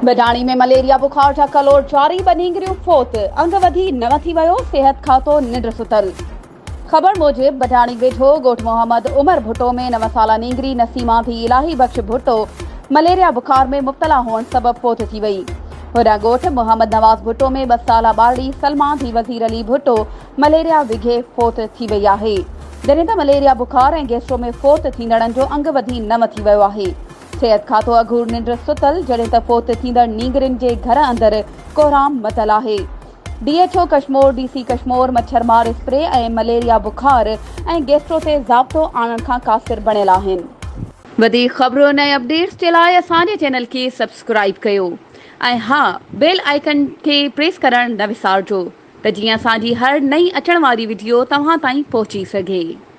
बडाणी में मलेरिया बुखार जा कलोर जारी, ॿ नींगरियूं फोत, अंग वधी न थी वियो, सिहत खातो निंड सुतल। ख़बर मूजिब बडाणी वेझो ॻोठ मोहम्मद उमर भुट्टो में 9 साला नींगरी नसीमा थी इलाही बख्श भुट्टो मलेरिया बुखार में मुब्तला हुअण सबब फोत थी वई। होॾां ॻोठ मोहम्मद नवाज़ भुट्टो में 2 साला ॿारड़ी सलमा थी वज़ीर अली भुट्टो मलेरिया विघे फोत थी वई आहे। जॾहिं त मलेरिया बुखार ऐं गैस्ट्रो में फोत थींदड़नि जो अंग वधी न थी वियो आहे। सिहत खातो अघूर निंड सुतल, जॾहिं त फोत थींदड़ नींगरिन जे घर अंदर कोहराम मतल आहे। DHO कश्मीर DC कश्मीर मच्छरमार स्प्रे ऐं मलेरिया बुखार ऐं गैस्ट्रो ते ज़ाब्तो आणण खां क़ासिर बणियल आहिनि। वधीक ख़बरुनि ऐं अपडेट्स जे लाइ असांजे चैनल खे सब्सक्राइब कयो ऐं हा, बेल आइकन खे प्रेस करणु न विसारिजो त जीअं असांजी हर नई अचण वारी वीडियो तव्हां ताईं पहुची सघे।